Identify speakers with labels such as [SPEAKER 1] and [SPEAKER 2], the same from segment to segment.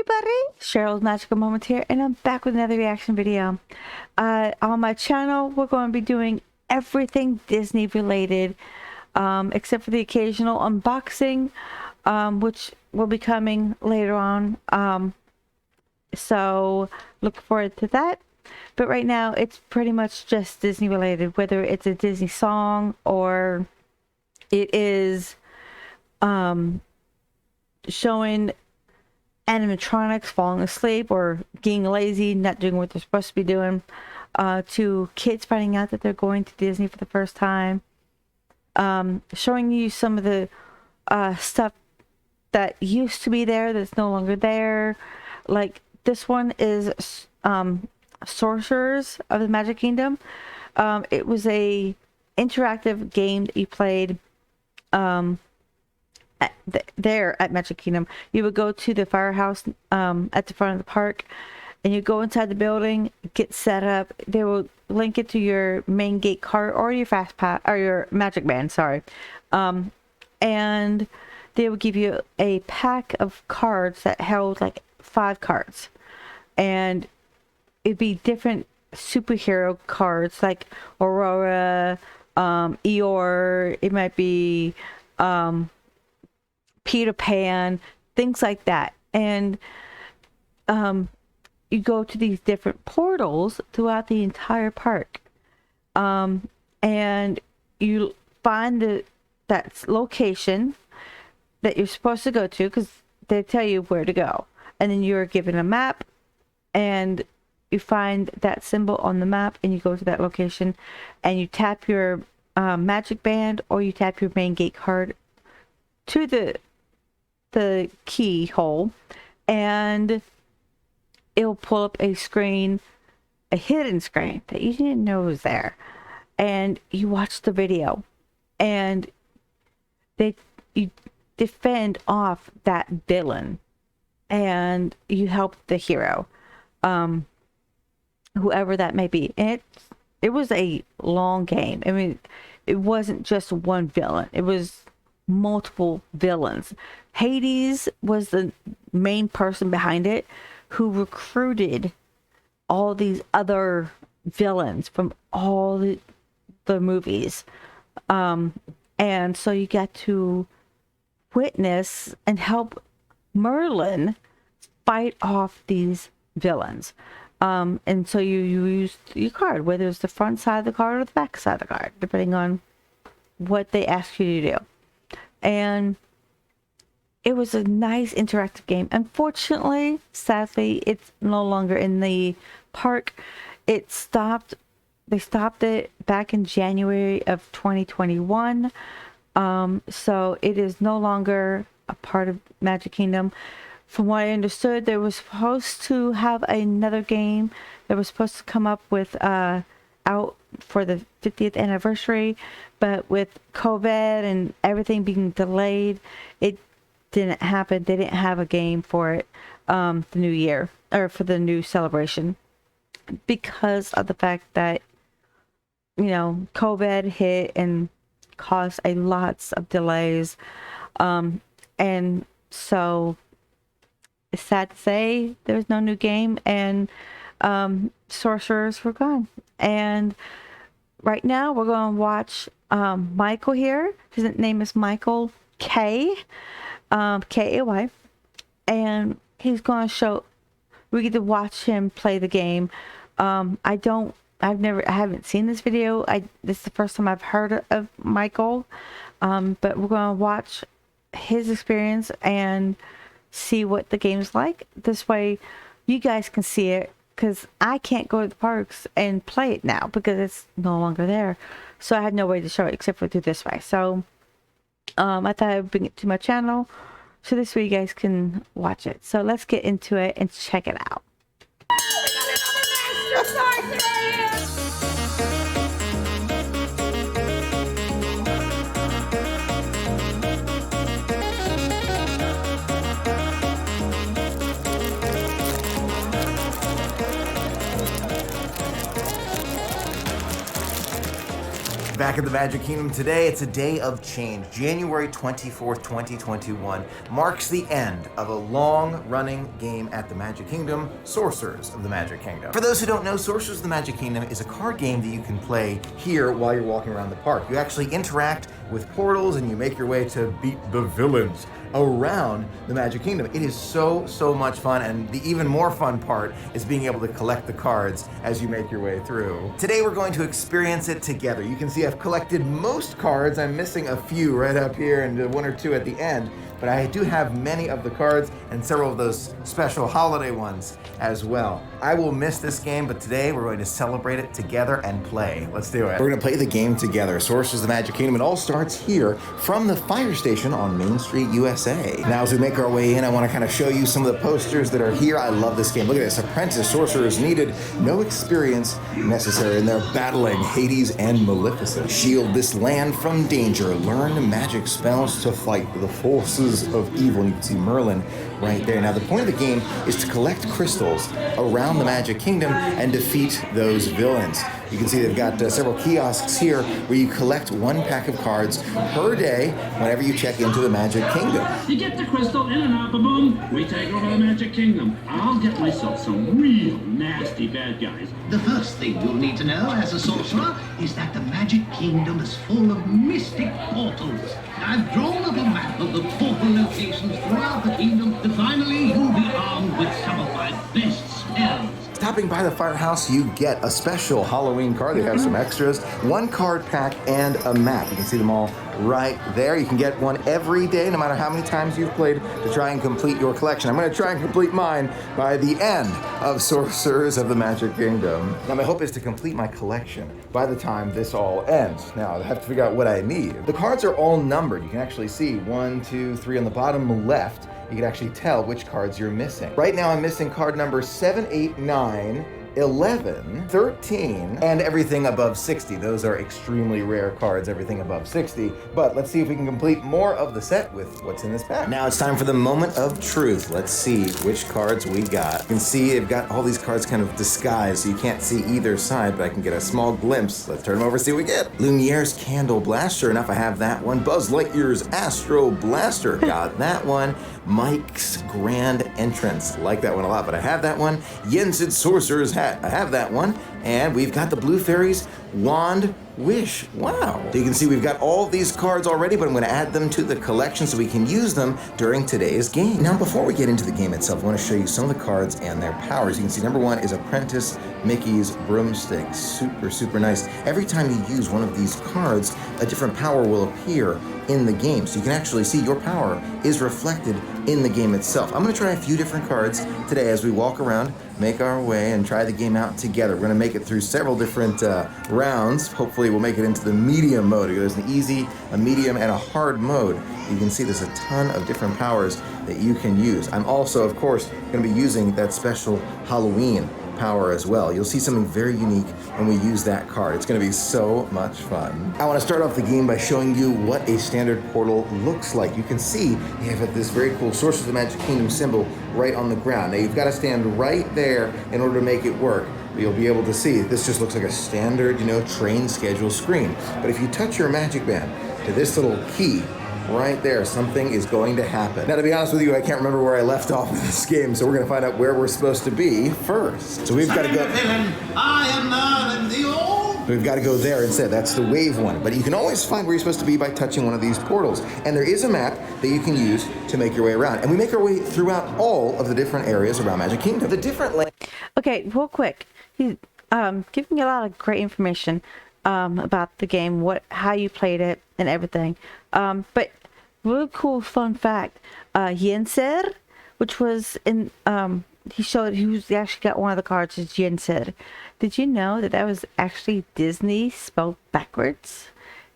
[SPEAKER 1] everybody, Cheryl's Magical Moment here, and I'm back with another reaction video. On my channel, we're going to be doing everything Disney related, except for the occasional unboxing, which will be coming later on. So look forward to that. But right now, it's pretty much just Disney related, whether it's a Disney song or it is showing animatronics falling asleep or getting lazy, not doing what they're supposed to be doing, to kids finding out that they're going to Disney for the first time, showing you some of the stuff that used to be there that's no longer there. Like this one is Sorcerers of the Magic Kingdom. It was a interactive game that you played there at Magic Kingdom. You would go to the firehouse at the front of the park, and you go inside the building, get set up. They will link it to your main gate card or your fast pass or your Magic Band, sorry. And they will give you a pack of cards that held like 5 cards, and it'd be different superhero cards like Aurora, Eeyore. It might be Peter Pan, things like that. And you go to these different portals throughout the entire park, and you find that location that you're supposed to go to, because they tell you where to go, and then you're given a map, and you find that symbol on the map, and you go to that location, and you tap your Magic Band or you tap your main gate card to the keyhole, and it'll pull up a screen, a hidden screen that you didn't know was there, and you watch the video, and you defend off that villain, and you help the hero, whoever that may be. And it was a long game. I mean, it wasn't just one villain, it was multiple villains. Hades was the main person behind it, who recruited all these other villains from all the movies, and so you get to witness and help Merlin fight off these villains. And so you use your card, whether it's the front side of the card or the back side of the card, depending on what they ask you to do. And it was a nice interactive game. Unfortunately, sadly, it's no longer in the park. They stopped it back in January of 2021. So it is no longer a part of Magic Kingdom. From what I understood, they were supposed to have another game that was supposed to come up with out for the 50th anniversary, but with COVID and everything being delayed, it didn't happen. They didn't have a game for it the new year, or for the new celebration, because of the fact that, you know, COVID hit and caused a lots of delays, and so it's sad to say there's no new game, and Sorcerers were gone. And right now we're going to watch Michael here. His name is Michael K, K-A-Y, and he's going to show. We get to watch him play the game. I haven't seen this video. This is the first time I've heard of Michael, but we're going to watch his experience and see what the game's like. This way you guys can see it, because I can't go to the parks and play it now because it's no longer there. So I had no way to show it except for through this way. So I thought I'd bring it to my channel so this way you guys can watch it. So let's get into it and check it out.
[SPEAKER 2] Back in the Magic Kingdom today, it's a day of change. January 24th, 2021 marks the end of a long-running game at the Magic Kingdom, Sorcerers of the Magic Kingdom. For those who don't know, Sorcerers of the Magic Kingdom is a card game that you can play here while you're walking around the park. You actually interact with portals and you make your way to beat the villains around the Magic Kingdom. It is so much fun, and the even more fun part is being able to collect the cards as you make your way through. Today we're going to experience it together. You can see I've collected most cards. I'm missing a few right up here and one or two at the end, but I do have many of the cards and several of those special holiday ones as well. I will miss this game, but today we're going to celebrate it together and play. Let's do it. We're gonna play the game together. Sorcerers of the Magic Kingdom. It all starts here from the fire station on Main Street, USA. Now as we make our way in, I wanna kind of show you some of the posters that are here. I love this game. Look at this. Apprentice sorcerers needed, no experience necessary, and they're battling Hades and Maleficent. Shield this land from danger. Learn magic spells to fight the forces of evil. And you can see Merlin right there. Now the point of the game is to collect crystals around the Magic Kingdom and defeat those villains. You can see they've got several kiosks here where you collect one pack of cards per day whenever you check into the Magic Kingdom.
[SPEAKER 3] You get the crystal in and out, boom, we take over the Magic Kingdom. I'll get myself some real nasty bad guys.
[SPEAKER 4] The first thing you'll need to know as a sorcerer is that the Magic Kingdom is full of mystic portals. I've drawn up a map of the portal locations throughout the kingdom, and finally you'll be armed with some of my best spells.
[SPEAKER 2] Stopping by the firehouse, you get a special Halloween card. They have some extras, one card pack, and a map. You can see them all right there. You can get one every day, no matter how many times you've played, to try and complete your collection. I'm going to try and complete mine by the end of Sorcerers of the Magic Kingdom. Now, my hope is to complete my collection by the time this all ends. Now, I have to figure out what I need. The cards are all numbered. You can actually see 1, 2, 3 on the bottom left. You can actually tell which cards you're missing. Right now I'm missing card number 7, 8, 9, 11, 13, and everything above 60. Those are extremely rare cards, everything above 60. But let's see if we can complete more of the set with what's in this pack. Now it's time for the moment of truth. Let's see which cards we got. You can see they've got all these cards kind of disguised, so you can't see either side, but I can get a small glimpse. Let's turn them over and see what we get. Lumiere's Candle Blast. Sure enough, I have that one. Buzz Lightyear's Astro Blaster. Got that one. Mike's Grand Entrance. Like that one a lot, but I have that one. Yensid's Sorcerer's Hat. I have that one. And we've got the Blue Fairy's Wand Wish. Wow. So you can see we've got all these cards already, but I'm going to add them to the collection so we can use them during today's game. Now, before we get into the game itself, I want to show you some of the cards and their powers. You can see number one is Apprentice Mickey's Broomstick. Super nice. Every time you use one of these cards, a different power will appear in the game. So you can actually see your power is reflected in the game itself. I'm going to try a few different cards today as we walk around, make our way, and try the game out together. We're going to make it through several different rounds. Hopefully we'll make it into the medium mode. There's an easy, a medium, and a hard mode. You can see there's a ton of different powers that you can use. I'm also, of course, going to be using that special Halloween power as well. You'll see something very unique when we use that card. It's going to be so much fun. I want to start off the game by showing you what a standard portal looks like. You can see you have this very cool Sorcerers of the Magic Kingdom symbol right on the ground. Now you've got to stand right there in order to make it work. But you'll be able to see this just looks like a standard, train schedule screen. But if you touch your magic band to this little key right there, something is going to happen. Now, to be honest with you, I can't remember where I left off in this game, so we're going to find out where we're supposed to be first. So we've got to go.
[SPEAKER 4] I am Merlin the Old.
[SPEAKER 2] We've got to go there instead. That's the wave one. But you can always find where you're supposed to be by touching one of these portals. And there is a map that you can use to make your way around. And we make our way throughout all of the different areas around Magic Kingdom. The different
[SPEAKER 1] Okay, real quick. He's giving me a lot of great information about the game, how you played it, and everything. But really cool fun fact, Yenser, which was in he actually got one of the cards is Yenser. Did you know that was actually Disney spelled backwards?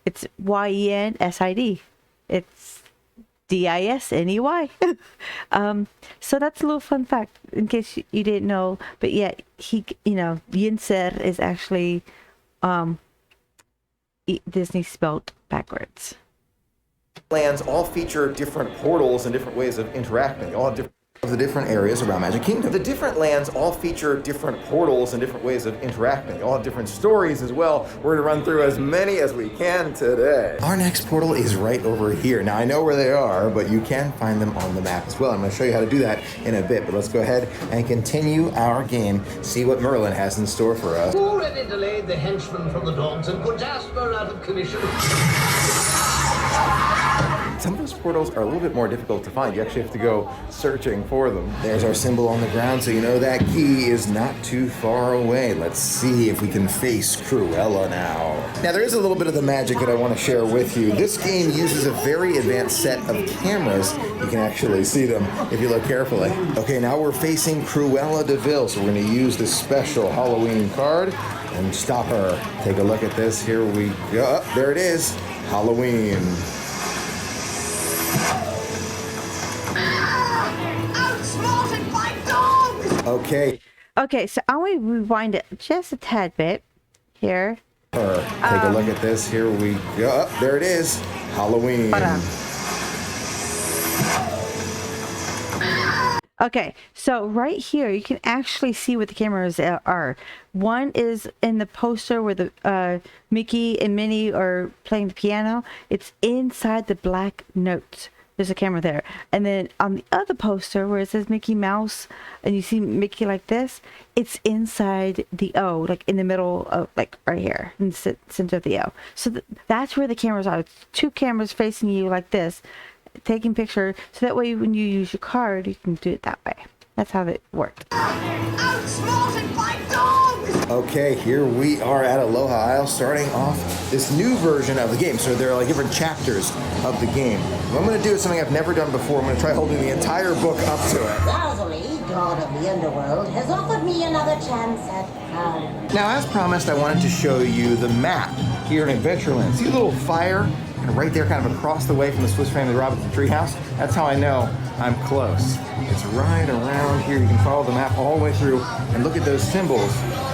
[SPEAKER 1] It's Yensid. It's Disney. So that's a little fun fact in case you didn't know. But yeah, Yenser is actually Disney spelled backwards.
[SPEAKER 2] lands all feature different portals and different ways of interacting. They all have different of the different areas around Magic Kingdom. The different lands all feature different portals and different ways of interacting. They all have different stories as well. We're gonna run through as many as we can today. Our next portal is right over here. Now I know where they are, but you can find them on the map as well. I'm gonna show you how to do that in a bit, but let's go ahead and continue our game, see what Merlin has in store for us.
[SPEAKER 4] Already delayed the henchmen from the dogs and put Jasper out of commission.
[SPEAKER 2] Some of those portals are a little bit more difficult to find. You actually have to go searching for them. There's our symbol on the ground, so you know that key is not too far away. Let's see if we can face Cruella now. Now, there is a little bit of the magic that I want to share with you. This game uses a very advanced set of cameras. You can actually see them if you look carefully. Okay, now we're facing Cruella de Vil, so we're going to use this special Halloween card and stop her. Take a look at this. Here we go. Oh, there it is. Halloween.
[SPEAKER 5] Outsmarted by dogs!
[SPEAKER 2] Okay.
[SPEAKER 1] Okay, so I want to rewind it just a tad bit here.
[SPEAKER 2] Take a look at this. Here we go. Oh, there it is. Halloween.
[SPEAKER 1] Hold on. Okay, so right here you can actually see what the cameras are. One is in the poster where the Mickey and Minnie are playing the piano. It's inside the black notes. There's a camera there. And then on the other poster where it says Mickey Mouse and you see Mickey like this, it's inside the O, like in the middle of, like right here, in the center of the O. So that's where the cameras are. It's two cameras facing you like this, taking picture, so that way when you use your card, you can do it that way. That's how it worked.
[SPEAKER 5] Outsmarted by dogs!
[SPEAKER 2] Okay, here we are at Aloha Isle, starting off this new version of the game. So there are like different chapters of the game. What I'm going to do is something I've never done before. I'm going to try holding the entire book up to it.
[SPEAKER 6] Lazuli, god of the underworld, has offered me another chance at power.
[SPEAKER 2] Now, as promised, I wanted to show you the map here in Adventureland. See a little fire right there kind of across the way from the Swiss Family Robinson treehouse? That's how I know I'm close. It's right around here. You can follow the map all the way through and look at those symbols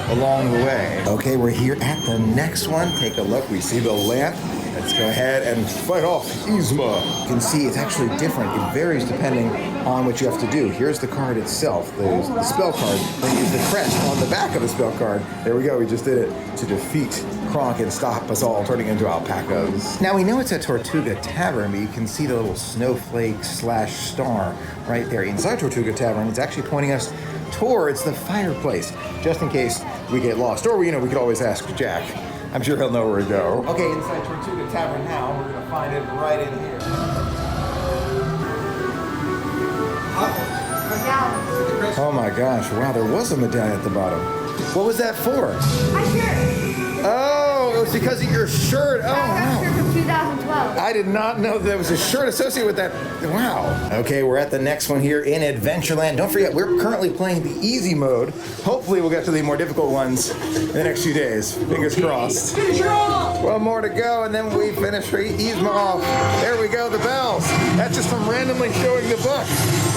[SPEAKER 2] along the way. Okay, we're here at the next one. Take a look. We see the lamp. Let's go ahead and fight off Yzma. You can see it's actually different. It varies depending on what you have to do. Here's the card itself, the spell card. Then use the crest on the back of the spell card. There we go. We just did it to defeat Kronk and stop us all turning into alpacas. Now we know it's a Tortuga Tavern, but you can see the little snowflake / star right there inside Tortuga Tavern. It's actually pointing us towards the fireplace, just in case we get lost. Or, you know, we could always ask Jack. I'm sure he'll know where to go. Okay, inside Tortuga Tavern now. We're gonna find it right in here. Oh my gosh, wow, there was a medallion at the bottom. What was that for?
[SPEAKER 5] My shirt!
[SPEAKER 2] Oh, it was because of your shirt. Oh,
[SPEAKER 5] That
[SPEAKER 2] wow.
[SPEAKER 5] shirt from 2012.
[SPEAKER 2] I did not know there was a shirt associated with that. Wow. Okay, we're at the next one here in Adventureland. Don't forget, we're currently playing the easy mode. Hopefully we'll get to the more difficult ones in the next few days. Fingers crossed. One more to go, and then we finish Yzma off. There we go, the bells. That's just from randomly showing the book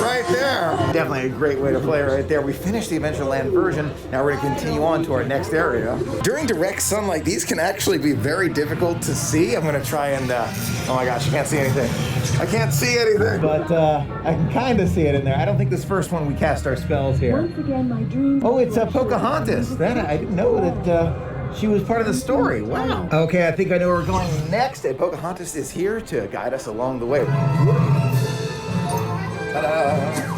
[SPEAKER 2] right there. Definitely a great way to play right there. We finished the Adventureland version. Now we're going to continue on to our next area. During direct sunlight, these can actually be very difficult to see. I'm going to try and, oh my gosh, you can't see anything. I can't see anything. But I can kind of see it in there. I don't think this first one we cast our spells here.
[SPEAKER 7] Once again, my dreams.
[SPEAKER 2] Oh, it's Pocahontas. That I didn't know that she was part of the story. Wow. Okay, I think I know where we're going next. And Pocahontas is here to guide us along the way. Ta-da!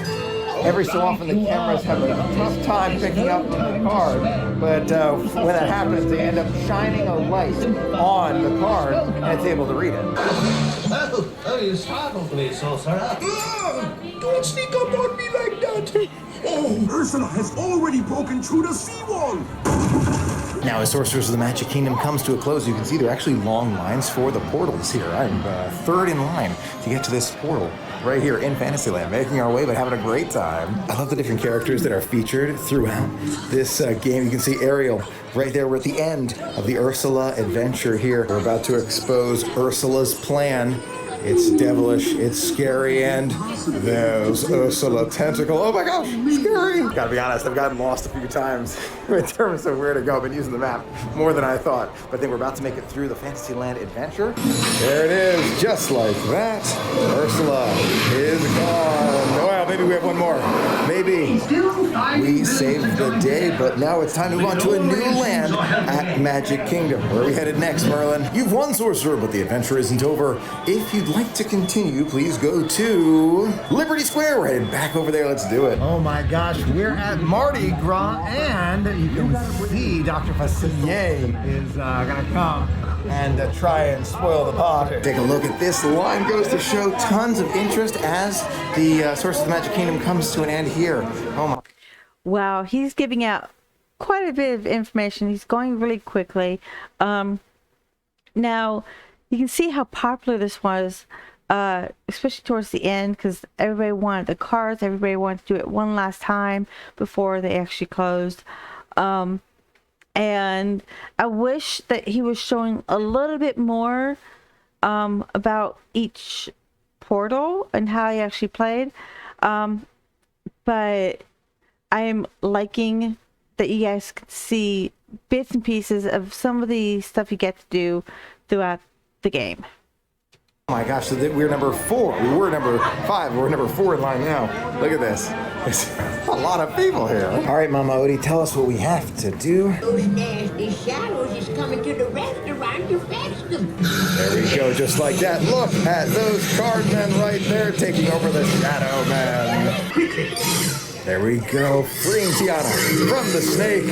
[SPEAKER 2] Every so often the cameras have a tough time picking up the card, but when that happens, they end up shining a light on the card, and it's able to read it.
[SPEAKER 4] Oh, you startled me, Sorcerer.
[SPEAKER 8] Don't sneak up on me like that! Oh, Ursula has already broken through the seawall!
[SPEAKER 2] Now, as Sorcerers of the Magic Kingdom comes to a close, you can see there are actually long lines for the portals here. I'm third in line to get to this portal right here in Fantasyland, making our way, but having a great time. I love the different characters that are featured throughout this game. You can see Ariel right there. We're at the end of the Ursula adventure here. We're about to expose Ursula's plan. It's devilish, it's scary, and there's Ursula tentacle. Oh my gosh, scary! Gotta be honest, I've gotten lost a few times in terms of where to go. I've been using the map more than I thought. But I think we're about to make it through the Fantasyland adventure. There it is, just like that. Ursula is gone. Well, maybe we have one more. Maybe we saved the day, but now it's time to move on to a new land at Magic Kingdom. Where are we headed next, Merlin? You've won, Sorcerer, but the adventure isn't over. If you'd like to continue, please go to Liberty Square. We're headed back over there. Let's do it. Oh my gosh, we're at Mardi Gras, and you can see Dr. Facilier is gonna come and try and spoil the party. Take a look at this. The line goes to show tons of interest as the Sorcerers of the Magic Kingdom comes to an end here. Oh my.
[SPEAKER 1] Wow, he's giving out quite a bit of information. He's going really quickly. Now, you can see how popular this was, especially towards the end, because everybody wanted the cards. Everybody wanted to do it one last time before they actually closed. And I wish that he was showing a little bit more about each portal and how he actually played. But I'm liking that you guys can see bits and pieces of some of the stuff you get to do throughout the game.
[SPEAKER 2] Oh my gosh, so we're number 4. We were number 5. We're number 4 in line now. Look at this. There's a lot of people here. All right, Mama Odie, tell us what we have to do.
[SPEAKER 7] Those nasty shadows is coming to the restaurant to fetch them.
[SPEAKER 2] There we go, just like that. Look at those card men right there taking over the Shadow Man. There we go, freeing Tiana from the snake.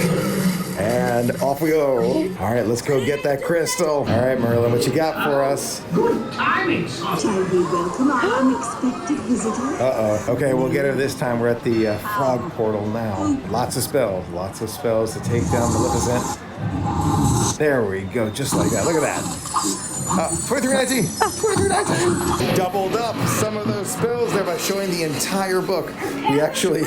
[SPEAKER 2] And off we go. All right, let's go get that crystal. All right, Merlin, what you got for us?
[SPEAKER 4] Good timing, Sorcerer.
[SPEAKER 5] Shall we welcome our unexpected visitor?
[SPEAKER 2] Uh-oh. Okay, we'll get her this time. We're at the frog portal now. Lots of spells to take down Maleficent. There we go, just like that. Look at that. 2319! 2319! Doubled up some of those spells there by showing the entire book. We actually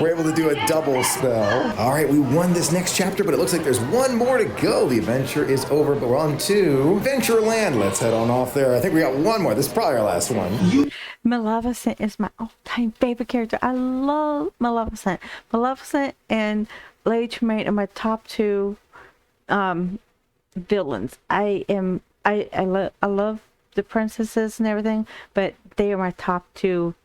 [SPEAKER 2] were able to do a double spell. All right, we won this next chapter, but it looks like there's one more to go. The adventure is over, but we're on to Adventureland. Let's head on off there. I think we got one more. This is probably our last one.
[SPEAKER 1] Maleficent is my all-time favorite character. I love Maleficent. Maleficent and Lady Tremaine are my top 2 villains. I love the princesses and everything, but they are my top 2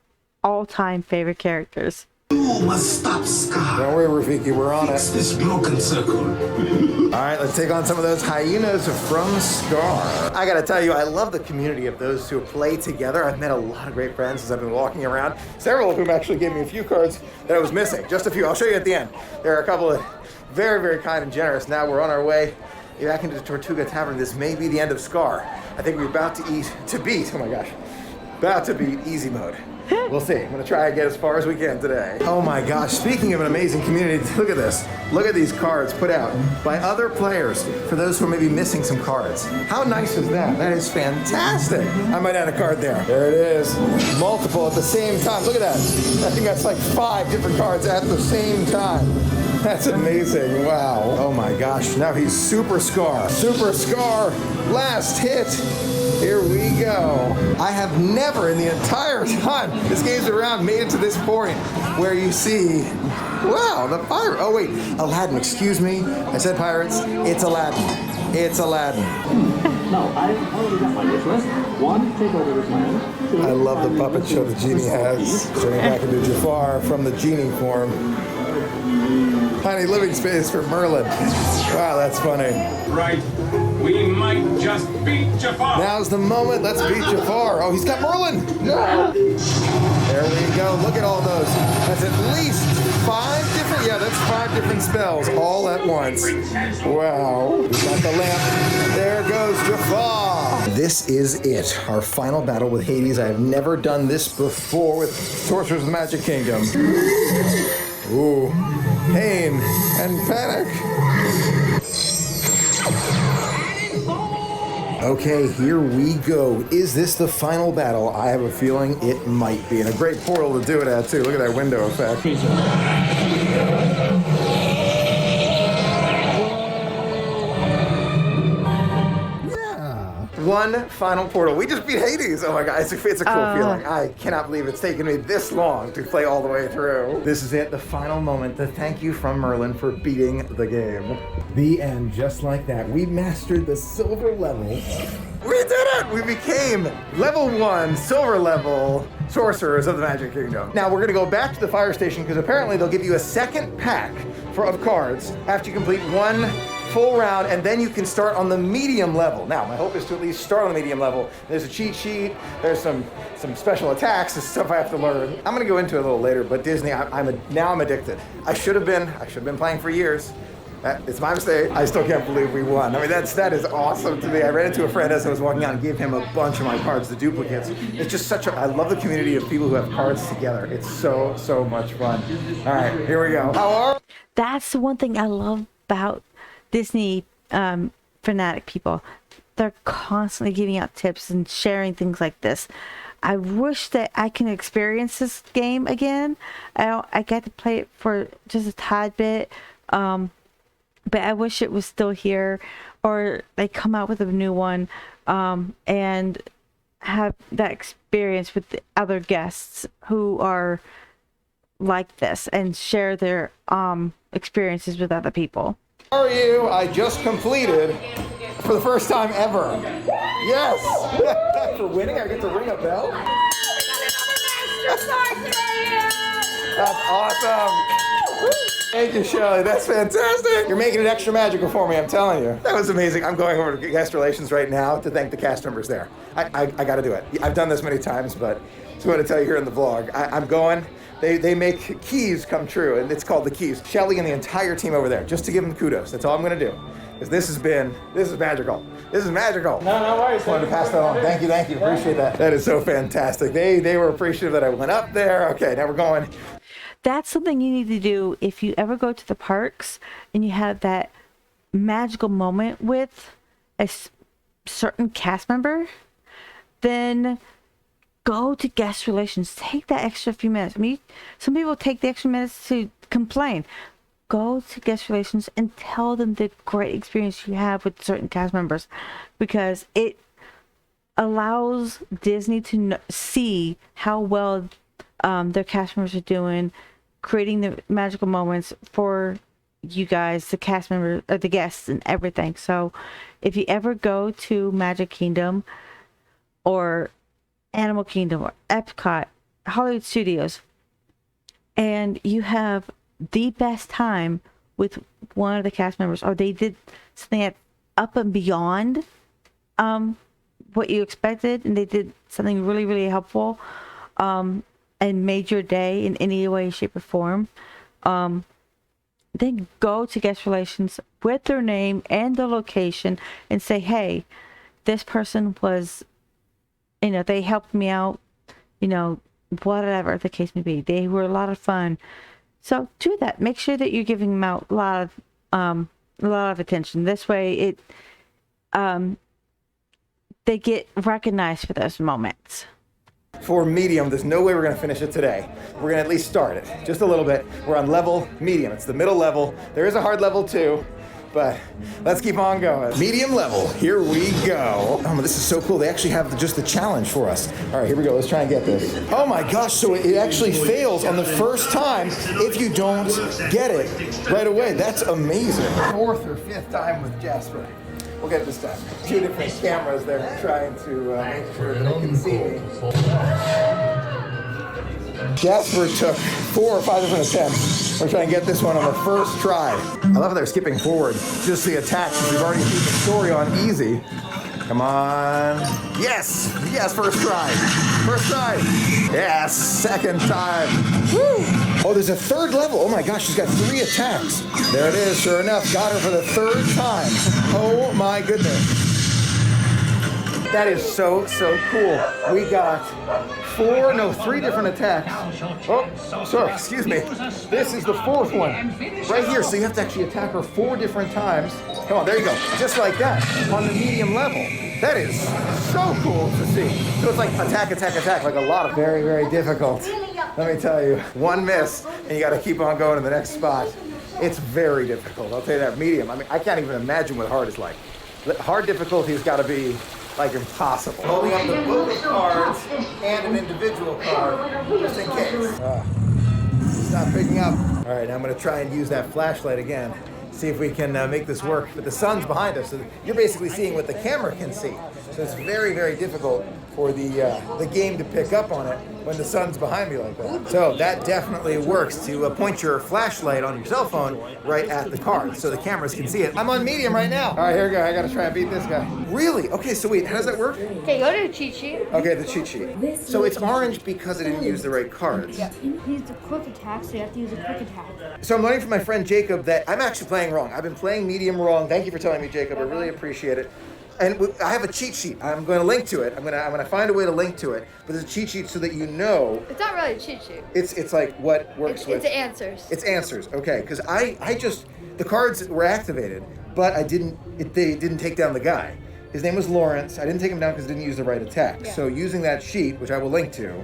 [SPEAKER 1] all-time favorite characters.
[SPEAKER 8] You must stop Scar.
[SPEAKER 2] Don't worry, Rafiki, we're on
[SPEAKER 8] Fix
[SPEAKER 2] it.
[SPEAKER 8] this broken circle.
[SPEAKER 2] All right, let's take on some of those hyenas from Scar. I gotta tell you, I love the community of those who play together. I've met a lot of great friends as I've been walking around. Several of whom actually gave me a few cards that I was missing. Just a few. I'll show you at the end. There are a couple of very, very kind and generous. Now we're on our way back into the Tortuga Tavern. This may be the end of Scar. I think we're about to beat, oh my gosh, about to beat easy mode. We'll see. I'm gonna try and get as far as we can today. Oh my gosh, speaking of an amazing community, look at this. Look at these cards put out by other players for those who are maybe missing some cards. How nice is that? That is fantastic. I might add a card there. There it is. Multiple at the same time. Look at that. I think that's like 5 different cards at the same time. That's amazing. Wow. Oh my gosh. Now he's Super Scar. Super Scar. Last hit. Here we go. I have never in the entire time this game's around made it to this point where you see, wow, the pirate. Oh wait, Aladdin, excuse me. I said pirates. It's Aladdin. It's Aladdin.
[SPEAKER 3] Now, I've already got my wish list. 1, take over this land. 2,
[SPEAKER 2] I love the puppet show the genie has. Turning back into Jafar from the genie form. Tiny living space for Merlin. Wow, that's funny.
[SPEAKER 9] Right. We might just beat Jafar.
[SPEAKER 2] Now's the moment. Let's beat Jafar. Oh, he's got Merlin. No. There we go. Look at all those. That's at least 5 different. Yeah, that's 5 different spells all at once. Wow. We got the lamp. There goes Jafar. This is it. Our final battle with Hades. I have never done this before with Sorcerers of the Magic Kingdom. Ooh. Pain and panic. Okay, here we go. Is this the final battle? I have a feeling it might be. And a great portal to do it at, too. Look at that window effect. One final portal. We just beat Hades. Oh my god, it's a cool feeling. I cannot believe it's taken me this long to play all the way through. This is it, the final moment. The thank you from Merlin for beating the game. The end, just like that. We mastered the silver level. We did it! We became level 1, silver level Sorcerers of the Magic Kingdom. Now we're gonna go back to the fire station because apparently they'll give you a second pack of cards after you complete one full round, and then you can start on the medium level. Now, my hope is to at least start on the medium level. There's a cheat sheet, there's some special attacks, and stuff I have to learn. I'm gonna go into it a little later, but Disney, now I'm addicted. I should have been playing for years. It's my mistake. I still can't believe we won. I mean, that is awesome to me. I ran into a friend as I was walking out and gave him a bunch of my cards, the duplicates. It's just I love the community of people who have cards together. It's so much fun. All right, here we go. How are?
[SPEAKER 1] That's the one thing I love about Disney fanatic people. They're constantly giving out tips and sharing things like this. I wish that I can experience this game again. I got to play it for just a tad bit. But I wish it was still here, or they come out with a new one and have that experience with the other guests who are like this and share their experiences with other people.
[SPEAKER 2] How are you? I just completed for the first time ever. Yes! For winning, I get to ring a bell? That's awesome! Thank you, Shelley. That's fantastic. You're making it extra magical for me, I'm telling you. That was amazing. I'm going over to guest relations right now to thank the cast members there. I got to do it. I've done this many times, but just want to tell you here in the vlog. I'm going. They make keys come true, and it's called the keys. Shelley and the entire team over there, just to give them kudos. That's all I'm going to do. Because this is magical. This is magical. No worries. Wanted to pass that on. Thank you. Appreciate that. That is so fantastic. They were appreciative that I went up there. Okay, now we're going.
[SPEAKER 1] That's something you need to do if you ever go to the parks and you have that magical moment with a certain cast member. Then go to guest relations. Take that extra few minutes. I mean, some people take the extra minutes to complain. Go to guest relations and tell them the great experience you have with certain cast members, because it allows Disney to see how well their cast members are doing, creating the magical moments for you guys, the cast members, or the guests, and everything. So if you ever go to Magic Kingdom or Animal Kingdom or Epcot, Hollywood Studios, and you have the best time with one of the cast members, or they did something that's up and beyond what you expected, and they did something really, really helpful, and made your day in any way, shape, or form, then go to guest relations with their name and the location and say, hey, this person was, they helped me out, whatever the case may be. They were a lot of fun. So do that. Make sure that you're giving them out a lot of attention. This way they get recognized for those moments.
[SPEAKER 2] For medium, there's no way we're going to finish it today. We're going to at least start it just a little bit. We're on level medium. It's the middle level. There is a hard level too, but let's keep on going. Medium level, here we go. Oh, this is so cool. They actually have just the challenge for us. All right, here we go. Let's try and get this. Oh my gosh, so it actually fails on the first time if you don't get it right away. That's amazing. Fourth or fifth time with Jasper. We'll get it this time. Two different cameras there trying to make sure that they can see me. Jasper took 4 or 5 different attempts. We're trying to get this one on the first try. I love how they're skipping forward just the attacks since we've already seen the story on easy. Come on. Yes! Yes, first try. First try. Yes, second time. Woo! Oh, there's a third level. Oh my gosh, she's got 3 attacks. There it is, sure enough. Got her for the 3rd time. Oh my goodness. That is so cool. We got 3 different attacks. Oh, sorry, excuse me. This is the 4th one. Right here, so you have to actually attack her 4 different times. Come on, there you go. Just like that, on the medium level. That is so cool to see. So it's like attack, like a lot of very difficult. Let me tell you, 1 miss, and you gotta keep on going to the next spot. It's very difficult, I'll tell you that. Medium, I mean, I can't even imagine what hard is like. The hard difficulty has gotta be like impossible. Holding up the book of cards and an individual card, just in case. Stop picking up. All right, now I'm gonna try and use that flashlight again. See if we can make this work. But the sun's behind us, so you're basically seeing what the camera can see. So So it's very, very difficult for the game to pick up on it when the sun's behind me like that. So that definitely works to point your flashlight on your cell phone right at the card so the cameras can see it. I'm on medium right now. All right, here we go. I gotta try and beat this guy. Really? Okay, so wait, how does that work?
[SPEAKER 10] Okay, go to the cheat sheet.
[SPEAKER 2] Okay, the cheat sheet. So it's orange because I didn't use the right cards.
[SPEAKER 10] Yeah. You used a quick attack, so you have to use a quick attack.
[SPEAKER 2] So I'm learning from my friend Jacob that I'm actually playing wrong. I've been playing medium wrong. Thank you for telling me, Jacob. I really appreciate it. And I have a cheat sheet. I'm going to link to it. I'm going to find a way to link to it. But there's a cheat sheet so that you know.
[SPEAKER 10] It's not really a cheat sheet.
[SPEAKER 2] It's like what works with.
[SPEAKER 10] It's answers.
[SPEAKER 2] It's answers. Okay, because I just the cards were activated, but they didn't take down the guy. His name was Lawrence. I didn't take him down because I didn't use the right attack. Yeah. So using that sheet, which I will link to,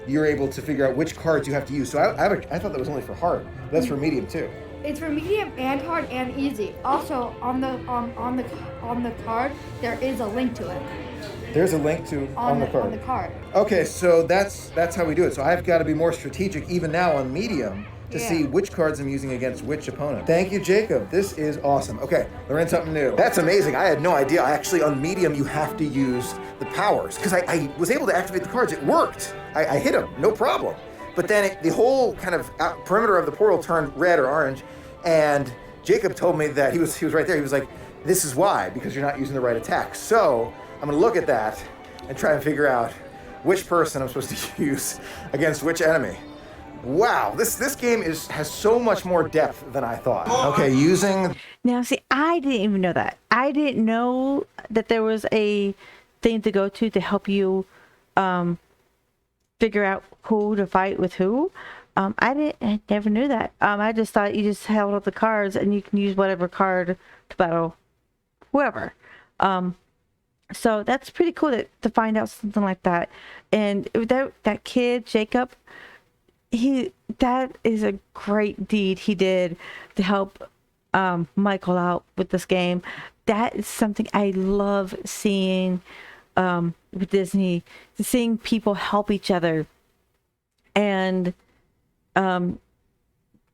[SPEAKER 2] you're able to figure out which cards you have to use. So I thought that was only for hard. That's for medium too.
[SPEAKER 10] It's for medium and hard and easy. Also, on the card, there is a link to it.
[SPEAKER 2] There's a link to on the card.
[SPEAKER 10] On the card.
[SPEAKER 2] Okay, so that's how we do it. So I've got to be more strategic even now on medium to see which cards I'm using against which opponent. Thank you, Jacob. This is awesome. Okay, learning something new. That's amazing. I had no idea. Actually, on medium, you have to use the powers because I was able to activate the cards. It worked. I hit them, no problem. But then the whole kind of perimeter of the portal turned red or orange, and Jacob told me that he was right there. He was like, "This is why, because you're not using the right attack." So I'm going to look at that and try and figure out which person I'm supposed to use against which enemy. Wow, this game has so much more depth than I thought. Okay, using.
[SPEAKER 1] Now, see, I didn't even know that. I didn't know that there was a thing to go to help you figure out who to fight with who. I never knew that. I just thought you just held up the cards and you can use whatever card to battle whoever. So that's pretty cool to find out something like that. And that kid, Jacob, that is a great deed he did to help Michael out with this game. That is something I love seeing with Disney, seeing people help each other and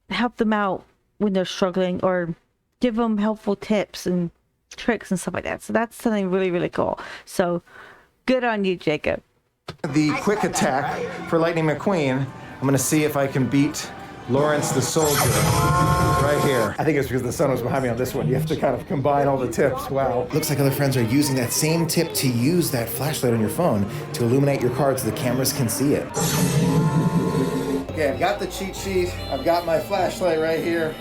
[SPEAKER 1] help them out when they're struggling or give them helpful tips and tricks and stuff like that. So that's something really, really cool. So good on you, Jacob.
[SPEAKER 2] The quick attack for Lightning McQueen. I'm going to see if I can beat Lawrence the Soldier right here. I think it's because the sun was behind me on this one. You have to kind of combine all the tips. Wow. Looks like other friends are using that same tip to use that flashlight on your phone to illuminate your card so the cameras can see it. Okay, I've got the cheat sheet. I've got my flashlight right here.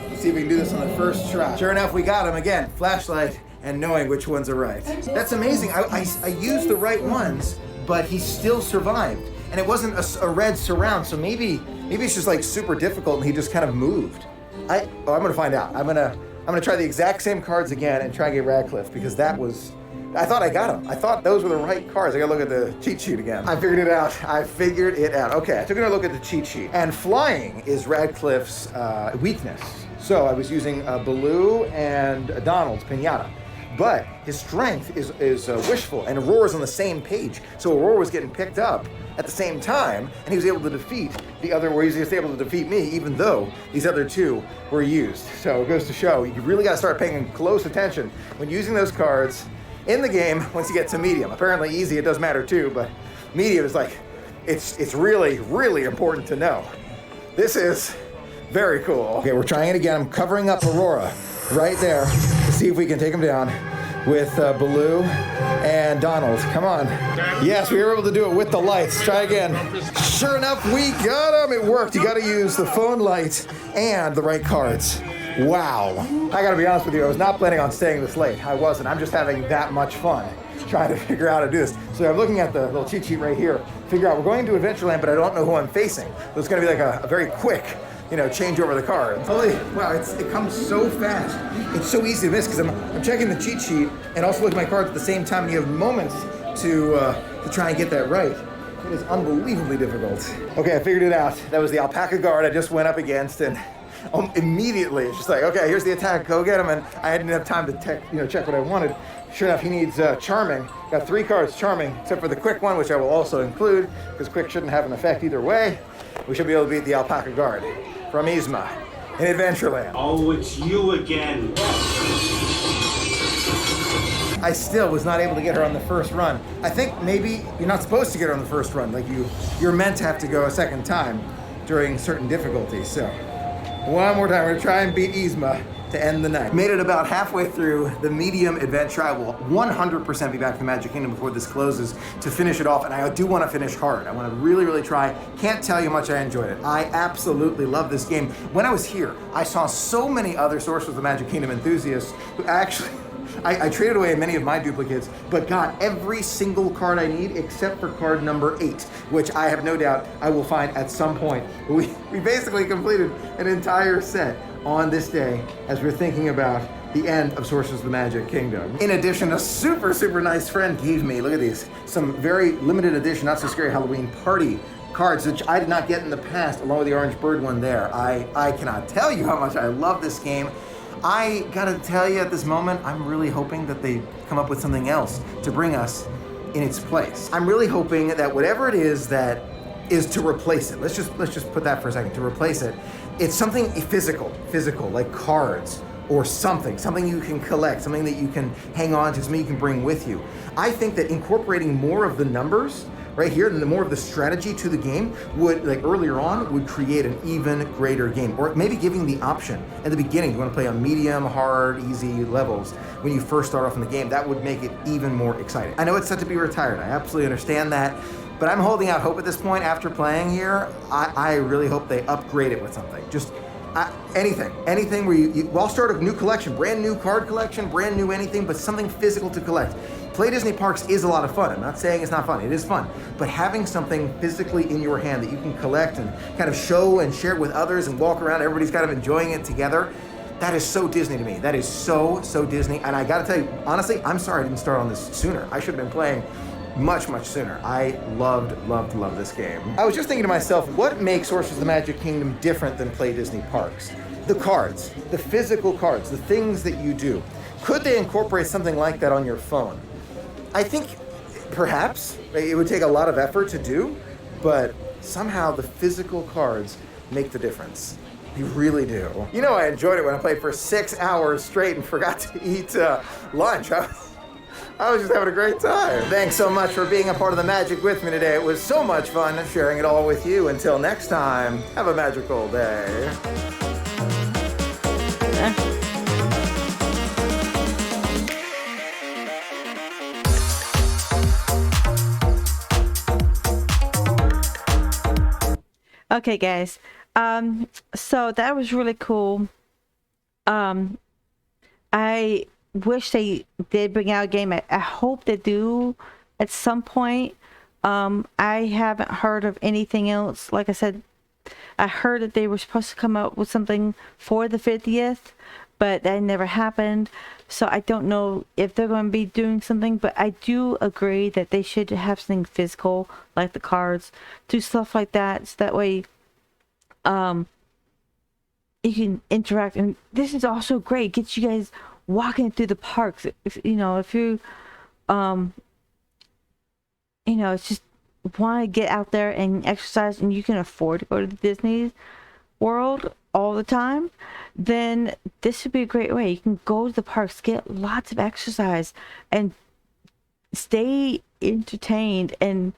[SPEAKER 2] Let's see if we can do this on the first try. Sure enough, we got him again. Flashlight and knowing which ones are right. That's amazing. I used the right ones, but he still survived. And it wasn't a red surround, so maybe it's just like super difficult and he just kind of moved. I'm gonna find out. I'm gonna try the exact same cards again and try and get Radcliffe because I thought I got them. I thought those were the right cards. I gotta look at the cheat sheet again. I figured it out. Okay, I took another look at the cheat sheet. And flying is Radcliffe's weakness. So I was using Baloo and Donald's Pinata. But his strength is wishful, and Aurora's on the same page. So Aurora was getting picked up at the same time, and he was able to defeat he was able to defeat me, even though these other two were used. So it goes to show, you really gotta start paying close attention when using those cards in the game once you get to medium. Apparently easy, it does matter too, but medium is like, it's really, really important to know. This is very cool. Okay, we're trying it again. I'm covering up Aurora right there to see if we can take him down with Baloo and Donald. Come on. Yes, we were able to do it with the lights. Try again. Sure enough, we got him. It worked. You got to use the phone light and the right cards. Wow. I got to be honest with you. I was not planning on staying this late. I wasn't. I'm just having that much fun trying to figure out how to do this. So I'm looking at the little cheat sheet right here. Figure out we're going to Adventureland, but I don't know who I'm facing. So it's going to be like a very quick change over the cards. Holy, wow, it comes so fast. It's so easy to miss because I'm checking the cheat sheet and also looking at my cards at the same time, and you have moments to try and get that right. It is unbelievably difficult. Okay, I figured it out. That was the alpaca guard I just went up against, and immediately it's just like, okay, here's the attack, go get him, and I didn't have time to check what I wanted. Sure enough, he needs Charming. Got 3 cards Charming, except for the Quick one, which I will also include, because Quick shouldn't have an effect either way. We should be able to beat the alpaca guard from Yzma in Adventureland.
[SPEAKER 9] Oh, it's you again.
[SPEAKER 2] I still was not able to get her on the first run. I think maybe you're not supposed to get her on the first run. Like you're meant to have to go a second time during certain difficulties. So one more time, we're gonna try and beat Yzma to end the night. Made it about halfway through the medium adventure. I will 100% be back to the Magic Kingdom before this closes to finish it off, and I do want to finish hard. I want to really, really try. Can't tell you how much I enjoyed it. I absolutely love this game. When I was here, I saw so many other Sorcerers of the Magic Kingdom enthusiasts who actually, I traded away many of my duplicates, but got every single card I need except for card number 8, which I have no doubt I will find at some point. We basically completed an entire set on this day as we're thinking about the end of Sorcerers of the Magic Kingdom. In addition, a super, super nice friend gave me, look at these, some very limited edition, not so scary Halloween party cards, which I did not get in the past, along with the orange bird one there. I cannot tell you how much I love this game. I gotta tell you at this moment, I'm really hoping that they come up with something else to bring us in its place. I'm really hoping that whatever it is that is to replace it, let's just put that for a second, to replace it, it's something physical, like cards or something you can collect, something that you can hang on to, something you can bring with you. I think that incorporating more of the numbers right here and the more of the strategy to the game would, like earlier on, would create an even greater game. Or maybe giving the option at the beginning, you want to play on medium, hard, easy levels when you first start off in the game. That would make it even more exciting. I know it's set to be retired, I absolutely understand that, but I'm holding out hope at this point after playing here. I really hope they upgrade it with something. Just anything where I'll start a new collection, brand new card collection, brand new anything, but something physical to collect. Play Disney Parks is a lot of fun. I'm not saying it's not fun, it is fun. But having something physically in your hand that you can collect and kind of show and share it with others and walk around, everybody's kind of enjoying it together, that is so Disney to me. That is so Disney. And I gotta tell you, honestly, I'm sorry I didn't start on this sooner. I should have been playing much sooner. I loved this game. I was just thinking to myself, what makes Sorcerers of the Magic Kingdom different than Play Disney Parks? The cards, the physical cards, the things that you do. Could they incorporate something like that on your phone? I think perhaps it would take a lot of effort to do, but somehow the physical cards make the difference. They really do. You know, I enjoyed it when I played for 6 hours straight and forgot to eat lunch. I was just having a great time. Thanks so much for being a part of the magic with me today. It was so much fun sharing it all with you. Until next time, have a magical day.
[SPEAKER 1] Okay, guys. So that was really cool. I wish they did bring out a game. I hope they do at some point. I haven't heard of anything else. Like I said, I heard that they were supposed to come out with something for the 50th, but that never happened. So I don't know if they're going to be doing something, but I do agree that they should have something physical, like the cards, do stuff like that, so that way you can interact. And this is also great, gets you guys walking through the parks. If you it's just want to get out there and exercise, and you can afford to go to the Disney World all the time, then this would be a great way. You can go to the parks, get lots of exercise, and stay entertained, and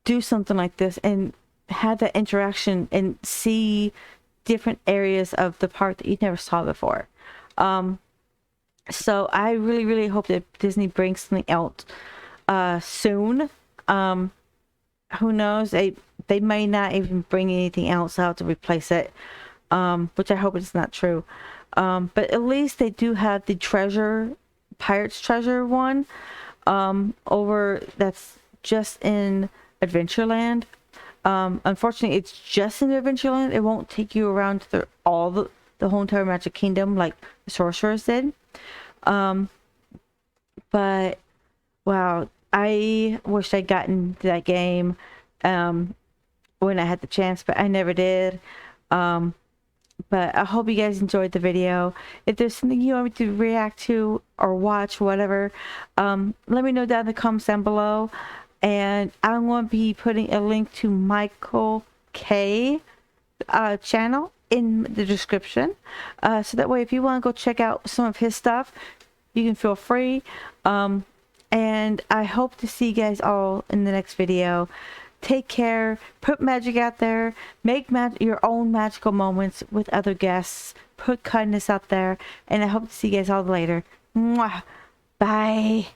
[SPEAKER 1] do something like this, and have that interaction, and see different areas of the park that you never saw before. So I really, really hope that Disney brings something else soon. Who knows? They may not even bring anything else out to replace it, which I hope it's not true. But at least they do have the Pirates Treasure one over that's just in Adventureland. Unfortunately, it's just in Adventureland. It won't take you around to the whole entire Magic Kingdom like the Sorcerers did. But wow, I wish I'd gotten to that game when I had the chance, but I never did. But I hope you guys enjoyed the video. If there's something you want me to react to or watch, whatever, let me know down in the comments down below. And I'm going to be putting a link to Michael K channel in the description. So that way, if you want to go check out some of his stuff, you can feel free. And I hope to see you guys all in the next video. Take care. Put magic out there. Make your own magical moments with other guests. Put kindness out there. And I hope to see you guys all later. Mwah. Bye.